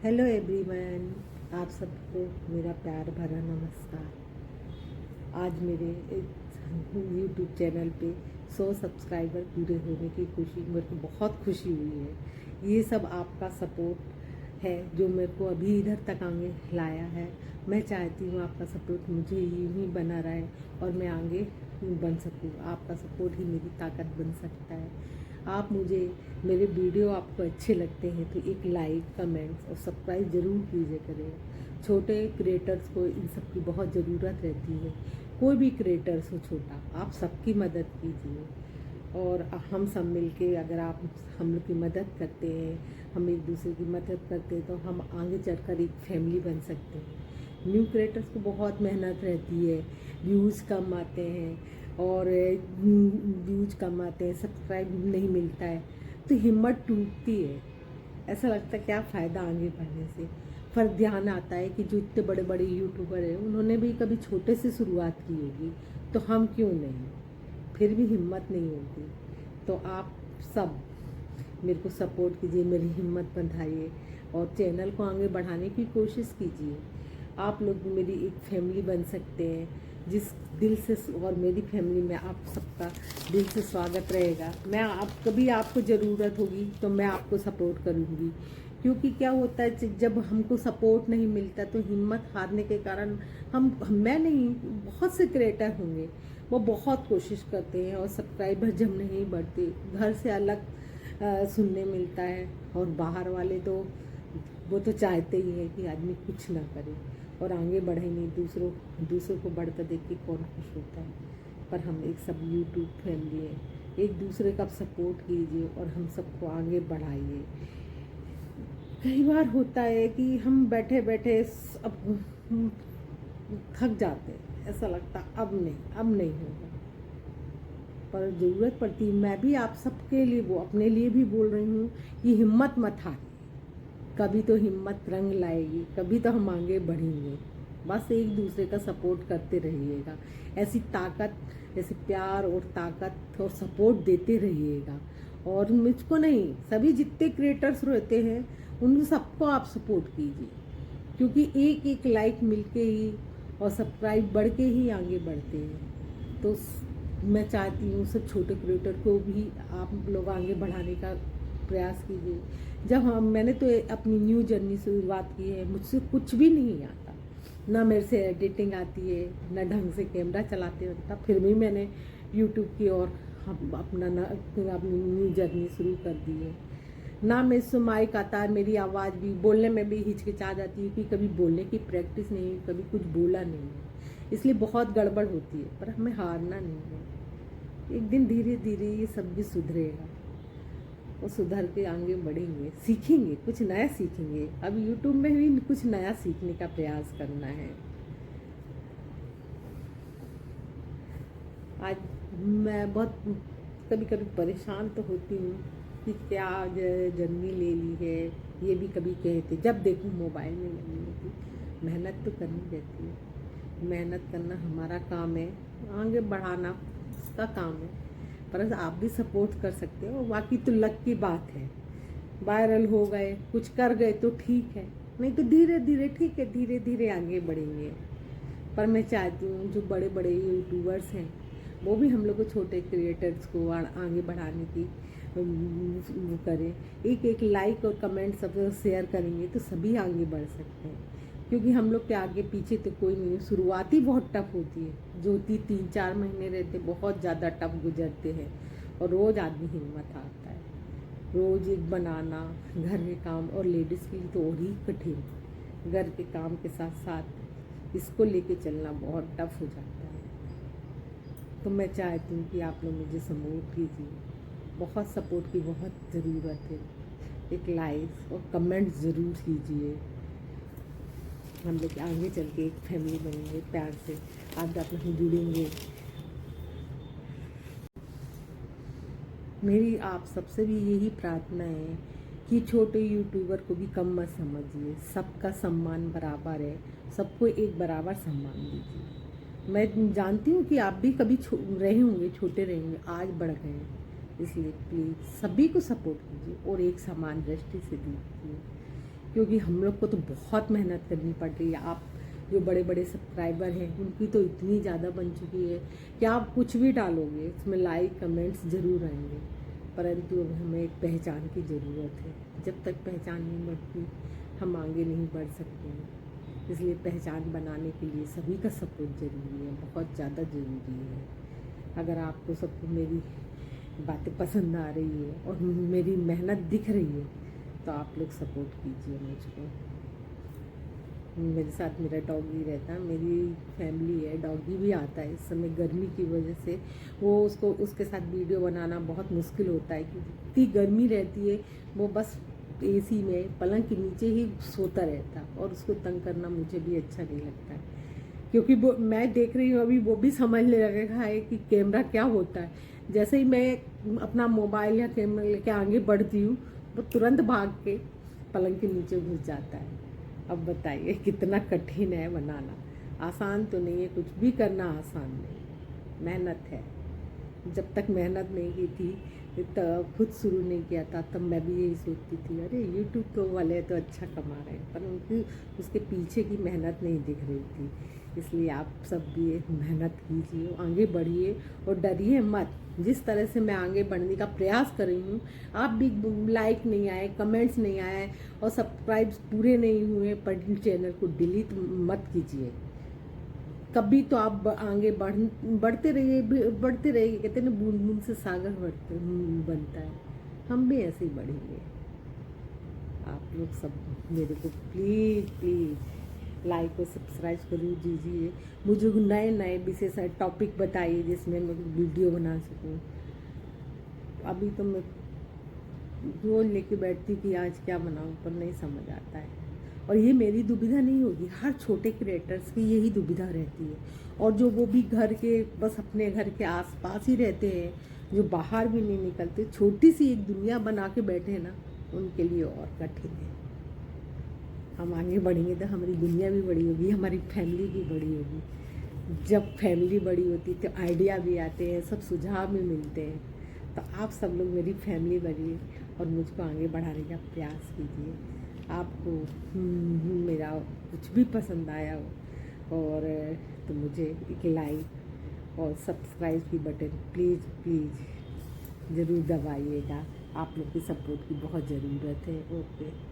Hello everyone, आप सबको मेरा प्यार भरा नमस्कार। आज मेरे यूट्यूब चैनल पे 100 सब्सक्राइबर पूरे होने की खुशी मेरे को बहुत खुशी हुई है। ये सब आपका सपोर्ट है जो मेरे को अभी इधर तक आगे लाया है। मैं चाहती हूँ आपका सपोर्ट मुझे यूँ ही बना रहे और मैं आगे बन सकूँ। आपका सपोर्ट ही मेरी ताकत बन सकता है। आप मुझे मेरे वीडियो आपको अच्छे लगते हैं तो एक लाइक, कमेंट्स और सब्सक्राइब ज़रूर कीजिए करें। छोटे क्रिएटर्स को इन सब की बहुत ज़रूरत रहती है। कोई भी क्रिएटर्स हो छोटा, आप सबकी मदद कीजिए और हम सब मिलके अगर आप हम लोग की मदद करते हैं, हम एक दूसरे की मदद करते हैं तो हम आगे चलकर एक फैमिली बन सकते हैं। न्यू क्रिएटर्स को बहुत मेहनत रहती है, व्यूज़ कम आते हैं और व्यूज कम आते हैं, सब्सक्राइब नहीं मिलता है तो हिम्मत टूटती है। ऐसा लगता है क्या फ़ायदा आगे बढ़ने से। पर ध्यान आता है कि जो इतने बड़े बड़े यूट्यूबर हैं उन्होंने भी कभी छोटे से शुरुआत की होगी तो हम क्यों नहीं, फिर भी हिम्मत नहीं होती। तो आप सब मेरे को सपोर्ट कीजिए, मेरी हिम्मत बंधाइए और चैनल को आगे बढ़ाने की कोशिश कीजिए। आप लोग मेरी एक फैमिली बन सकते हैं जिस दिल से, और मेरी फैमिली में आप सबका दिल से स्वागत रहेगा। मैं आप कभी आपको ज़रूरत होगी तो मैं आपको सपोर्ट करूँगी, क्योंकि क्या होता है जब हमको सपोर्ट नहीं मिलता तो हिम्मत हारने के कारण मैं नहीं, बहुत से क्रिएटर होंगे वो बहुत कोशिश करते हैं और सब्सक्राइबर जब नहीं बढ़ते, घर से अलग सुनने मिलता है और बाहर वाले तो वो तो चाहते ही है कि आदमी कुछ ना करे और आगे बढ़े नहीं। दूसरों को बढ़ता देख के कौन खुश होता है। पर हम एक सब यूट्यूब फैमिली है, एक दूसरे का सपोर्ट कीजिए और हम सबको आगे बढ़ाइए। कई बार होता है कि हम बैठे बैठे अब थक जाते हैं, ऐसा लगता अब नहीं होगा, पर ज़रूरत पड़ती है। मैं भी आप सबके लिए वो अपने लिए भी बोल रही हूँ कि हिम्मत मत हारिए, कभी तो हिम्मत रंग लाएगी, कभी तो हम आगे बढ़ेंगे। बस एक दूसरे का सपोर्ट करते रहिएगा, ऐसी ताकत, ऐसे प्यार और ताकत और सपोर्ट देते रहिएगा। और मुझको नहीं, सभी जितने क्रिएटर्स रहते हैं उन सबको आप सपोर्ट कीजिए, क्योंकि एक एक लाइक मिलके ही और सब्सक्राइब बढ़ के ही आगे बढ़ते हैं। तो मैं चाहती हूँ सब छोटे क्रिएटर को भी आप लोग आगे बढ़ाने का प्रयास कीजिए। मैंने तो अपनी न्यू जर्नी शुरुआत की है, मुझसे कुछ भी नहीं आता, ना मेरे से एडिटिंग आती है, ना ढंग से कैमरा चलाते होता, फिर भी मैंने यूट्यूब की ओर अपनी न्यू जर्नी शुरू कर दी है। ना मैं से माइक आता है, मेरी आवाज़ भी बोलने में भी हिचकिचा जाती है कि कभी बोलने की प्रैक्टिस नहीं है, कभी कुछ बोला नहीं है, इसलिए बहुत गड़बड़ होती है। पर हमें हारना नहीं है, एक दिन धीरे धीरे ये सब भी सुधरेगा और सुधर के आगे बढ़ेंगे, सीखेंगे, कुछ नया सीखेंगे। अब यूट्यूब में भी कुछ नया सीखने का प्रयास करना है। आज मैं बहुत कभी कभी परेशान तो होती हूँ कि क्या जर्नी ले ली है, ये भी कभी कहते जब देखूँ मोबाइल में लगी होती। मेहनत तो करनी रहती है, मेहनत करना हमारा काम है, आगे बढ़ाना उसका काम है। पर आप भी सपोर्ट कर सकते हो, बाकी तो लक की बात है। वायरल हो गए, कुछ कर गए तो ठीक है, नहीं तो धीरे धीरे ठीक है, धीरे धीरे आगे बढ़ेंगे। पर मैं चाहती हूँ जो बड़े बड़े यूट्यूबर्स हैं वो भी हम लोग को, छोटे क्रिएटर्स को आगे बढ़ाने की वो करें। एक एक लाइक और कमेंट सब शेयर करेंगे तो सभी आगे बढ़ सकते हैं, क्योंकि हम लोग के आगे पीछे तो कोई नहीं है। शुरुआत ही बहुत टफ होती है, जो 3-4 महीने रहते बहुत ज़्यादा टफ गुजरते हैं और रोज़ आदमी हिम्मत आता है। रोज़ एक बनाना, घर के काम, और लेडीज़ के लिए तो और ही कठिन, घर के काम के साथ साथ इसको लेके चलना बहुत टफ हो जाता है। तो मैं चाहती हूँ कि आप लोग मुझे सपोर्ट कीजिए, बहुत सपोर्ट की बहुत ज़रूरत है। एक लाइक और कमेंट ज़रूर कीजिए, हम लोग आगे चल के एक फैमिली बनेंगे, प्यार से आप लोग जुड़ेंगे। मेरी आप सबसे भी यही प्रार्थना है कि छोटे यूट्यूबर को भी कम मत समझिए, सबका सम्मान बराबर है, सबको एक बराबर सम्मान दीजिए। मैं जानती हूँ कि आप भी कभी रहे होंगे, छोटे रहेंगे, आज बढ़ गए हैं, इसलिए प्लीज़ सभी को सपोर्ट कीजिए और एक समान दृष्टि से दीजिए, क्योंकि हम लोग को तो बहुत मेहनत करनी पड़ रही है। आप जो बड़े बड़े सब्सक्राइबर हैं उनकी तो इतनी ज़्यादा बन चुकी है कि आप कुछ भी डालोगे इसमें लाइक कमेंट्स ज़रूर आएंगे, परंतु अब हमें एक पहचान की ज़रूरत है। जब तक पहचान नहीं बढ़ती हम आगे नहीं बढ़ सकते हैं। इसलिए पहचान बनाने के लिए सभी का सपोर्ट ज़रूरी है, बहुत ज़्यादा ज़रूरी है। अगर आपको सबको मेरी बातें पसंद आ रही है और मेरी मेहनत दिख रही है तो आप लोग सपोर्ट कीजिए मुझको। मेरे साथ मेरा डॉगी रहता है, मेरी फैमिली है, डॉगी भी आता है। इस समय गर्मी की वजह से उसके साथ वीडियो बनाना बहुत मुश्किल होता है क्योंकि इतनी गर्मी रहती है। वो बस एसी में पलंग के नीचे ही सोता रहता और उसको तंग करना मुझे भी अच्छा नहीं लगता है, क्योंकि वो मैं देख रही हूँ अभी वो भी समझने लगेगा है कि कैमरा क्या होता है। जैसे ही मैं अपना मोबाइल या कैमरा लेके आगे बढ़ती हूँ वो तुरंत भाग के पलंग के नीचे घुस जाता है। अब बताइए कितना कठिन है बनाना, आसान तो नहीं है, कुछ भी करना आसान नहीं, मेहनत है। जब तक मेहनत नहीं की थी तब खुद शुरू नहीं किया था तब मैं भी यही सोचती थी अरे यूट्यूब तो वाले तो अच्छा कमा रहे हैं, पर उनकी उसके पीछे की मेहनत नहीं दिख रही थी। इसलिए आप सब भी मेहनत कीजिए, आगे बढ़िए और डरिए मत। जिस तरह से मैं आगे बढ़ने का प्रयास कर रही हूँ, आप भी लाइक नहीं आए, कमेंट्स नहीं आए और सब्सक्राइब्स पूरे नहीं हुए पर चैनल को डिलीट मत कीजिए। कभी तो आप आगे बढ़ते रहिए। कहते हैं ना बूंद बूंद से सागर बनता है, हम भी ऐसे ही बढ़ेंगे। आप लोग सब मेरे को प्लीज़ प्लीज़ लाइक और सब्सक्राइब जरूर दीजिए। मुझे नए नए विशेष टॉपिक बताइए जिसमें मैं वीडियो बना सकूं। अभी तो मैं रोज लेके बैठती कि आज क्या बनाऊं, पर नहीं समझ आता है। और ये मेरी दुविधा नहीं होगी, हर छोटे क्रिएटर्स की यही दुविधा रहती है। और जो वो भी घर के बस अपने घर के आसपास ही रहते हैं, जो बाहर भी नहीं निकलते, छोटी सी एक दुनिया बना के बैठे हैं ना, उनके लिए और कठिन है। हम आगे बढ़ेंगे तो हमारी दुनिया भी बड़ी होगी, हमारी फैमिली भी बड़ी होगी। जब फैमिली बड़ी होती है तो आइडिया भी आते हैं, सब सुझाव भी मिलते हैं। तो आप सब लोग मेरी फैमिली बनिए और मुझको आगे बढ़ाने का प्रयास कीजिए। आपको मेरा कुछ भी पसंद आया हो और तो मुझे एक लाइक और सब्सक्राइब की बटन प्लीज़ प्लीज़ ज़रूर दबाइएगा। आप लोग की सपोर्ट की बहुत ज़रूरत है। ओके।